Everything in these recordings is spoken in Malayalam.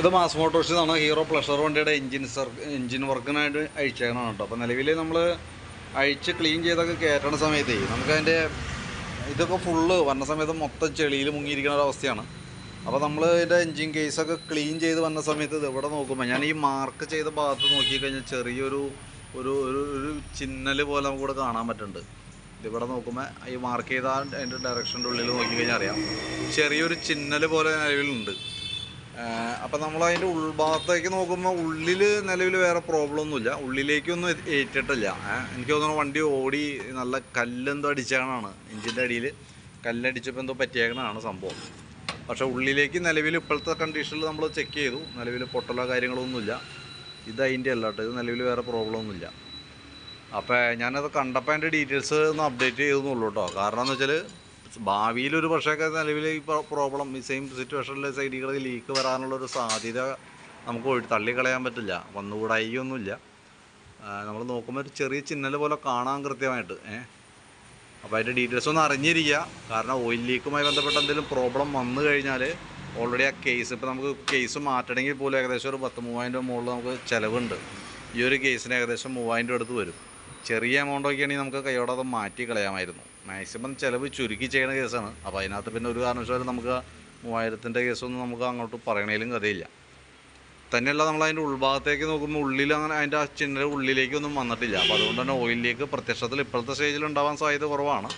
ഇത് മാസ് മോട്ടോഴ്സിൽ നിന്നാണ് ഹീറോ പ്ലഷർ വണ്ടിയുടെ എൻജിൻ വർക്കിനായിട്ട് അഴിച്ചേക്കണം കേട്ടോ. അപ്പോൾ നിലവിൽ നമ്മൾ അഴിച്ച് ക്ലീൻ ചെയ്തൊക്കെ കയറ്റണ സമയത്തേ നമുക്കതിൻ്റെ ഇതൊക്കെ ഫുള്ള് വന്ന സമയത്ത് മൊത്തം ചെളിയിൽ മുങ്ങിയിരിക്കുന്ന ഒരവസ്ഥയാണ്. അപ്പോൾ നമ്മൾ ഇതിൻ്റെ എൻജിൻ കേസൊക്കെ ക്ലീൻ ചെയ്ത് വന്ന സമയത്ത് ഇത് ഇവിടെ നോക്കുമ്പോൾ ഞാൻ ഈ മാർക്ക് ചെയ്ത ഭാഗത്ത് നോക്കിക്കഴിഞ്ഞാൽ ചെറിയൊരു ഒരു ഒരു ഒരു ചിന്നൽ പോലെ നമുക്കിവിടെ കാണാൻ പറ്റുന്നുണ്ട്. ഇതിവിടെ നോക്കുമ്പോൾ ഈ മാർക്ക് ചെയ്ത അതിൻ്റെ ഡയറക്ഷൻ്റെ ഉള്ളിൽ നോക്കിക്കഴിഞ്ഞാൽ അറിയാം ചെറിയൊരു ചിന്നൽ പോലെ നിലവിലുണ്ട്. അപ്പം നമ്മൾ അതിൻ്റെ ഉൾഭാഗത്തേക്ക് നോക്കുമ്പോൾ ഉള്ളിൽ നിലവിൽ വേറെ പ്രോബ്ലം ഒന്നുമില്ല, ഉള്ളിലേക്കൊന്നും ഏറ്റിട്ടില്ല. എനിക്ക് തോന്നുന്നു വണ്ടി ഓടി നല്ല കല്ലെന്തോ അടിച്ചേക്കണാണ്, എഞ്ചിൻ്റെ അടിയിൽ കല്ലടിച്ചപ്പോൾ എന്തോ പറ്റിയേക്കണാണ് സംഭവം. പക്ഷേ ഉള്ളിലേക്ക് നിലവിൽ ഇപ്പോഴത്തെ കണ്ടീഷനിൽ നമ്മൾ ചെക്ക് ചെയ്തു, നിലവിൽ പൊട്ടലോ കാര്യങ്ങളോ ഒന്നുമില്ല. ഇത് അതിൻ്റെ അല്ല കേട്ടോ, ഇത് നിലവിൽ വേറെ പ്രോബ്ലം ഒന്നുമില്ല. അപ്പോൾ ഞാനത് കണ്ടപ്പോൾ അതിൻ്റെ ഡീറ്റെയിൽസ് ഒന്ന് അപ്ഡേറ്റ് ചെയ്തെന്നുള്ളൂ കേട്ടോ. കാരണം എന്ന് വെച്ചാൽ ഭാവിയിലൊരു പക്ഷേയൊക്കെ നിലവിൽ ഈ പ്രോബ്ലം ഈ സെയിം സിറ്റുവേഷനിൽ സൈഡികളിൽ ലീക്ക് വരാനുള്ളൊരു സാധ്യത നമുക്ക് തള്ളിക്കളയാൻ പറ്റില്ല, വന്നുകൂടായിയൊന്നുമില്ല. നമ്മൾ നോക്കുമ്പോൾ ഒരു ചെറിയ ചിന്നൽ പോലെ കാണാൻ കൃത്യമായിട്ട്. അപ്പോൾ അതിൻ്റെ ഡീറ്റെയിൽസ് ഒന്ന് അറിഞ്ഞിരിക്കുക. കാരണം ഓയിൽ ലീക്കുമായി ബന്ധപ്പെട്ട എന്തെങ്കിലും പ്രോബ്ലം വന്നു കഴിഞ്ഞാൽ ഓൾറെഡി ആ കേസ് ഇപ്പോൾ നമുക്ക് കേസ് മാറ്റണമെങ്കിൽ പോലും ഏകദേശം ഒരു 10,000-3000 രൂപ മുകളിൽ നമുക്ക് ചിലവുണ്ട്. ഈ ഒരു കേസിന് ഏകദേശം 3000 രൂപ അടുത്ത് വരും. ചെറിയ എമൗണ്ടൊക്കെ ആണെങ്കിൽ നമുക്ക് കൈയോടെ അത് മാറ്റി കളയാമായിരുന്നു. മാക്സിമം ചിലവ് ചുരുക്കി ചെയ്യുന്ന കേസാണ്. അപ്പോൾ അതിനകത്ത് പിന്നെ ഒരു കാരണവശാലും നമുക്ക് 3000-ൻ്റെ കേസൊന്നും നമുക്ക് അങ്ങോട്ട് പറയണേലും കഥയില്ല. തന്നെയല്ല നമ്മൾ അതിൻ്റെ ഉൾഭാഗത്തേക്ക് നോക്കുമ്പോൾ ഉള്ളിൽ അങ്ങനെ അതിൻ്റെ ആ ചിന്ന ഉള്ളിലേക്കൊന്നും വന്നിട്ടില്ല. അപ്പോൾ അതുകൊണ്ട് തന്നെ ഓയിലിലേക്ക് പ്രത്യക്ഷത്തിൽ ഇപ്പോഴത്തെ സ്റ്റേജിൽ ഉണ്ടാവാൻ സാധ്യത കുറവാണ്.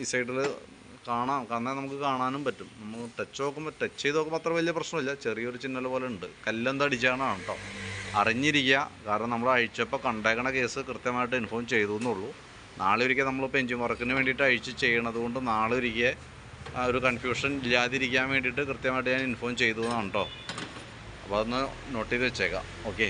ഈ സൈഡിൽ കാരണം നമുക്ക് കാണാനും പറ്റും. നമ്മൾ ടച്ച് ചെയ്ത് നോക്കുമ്പോൾ അത്ര വലിയ പ്രശ്നമില്ല, ചെറിയൊരു ചിന്നൽ പോലെ ഉണ്ട്. കല്ലെന്താ അടിച്ചാണ് കേട്ടോ, അറിഞ്ഞിരിക്കുക. കാരണം നമ്മൾ അഴിച്ചപ്പോൾ കണ്ടേക്കണ കേസ് കൃത്യമായിട്ട് ഇൻഫോം ചെയ്തു എന്നുള്ളൂ. നാളെ ഒരിക്കൽ നമ്മളിപ്പോൾ എൻജിൻ വർക്കിന് വേണ്ടിയിട്ട് അഴിച്ച് ചെയ്യണത് കൊണ്ട് നാളെ ഒരിക്കൽ ഒരു കൺഫ്യൂഷൻ ഇല്ലാതിരിക്കാൻ വേണ്ടിയിട്ട് കൃത്യമായിട്ട് ഞാൻ ഇൻഫോം ചെയ്തു എന്നാണ് കേട്ടോ. അപ്പോൾ അതൊന്ന് നോട്ട് ചെയ്ത് വെച്ചേക്കാം. ഓക്കെ.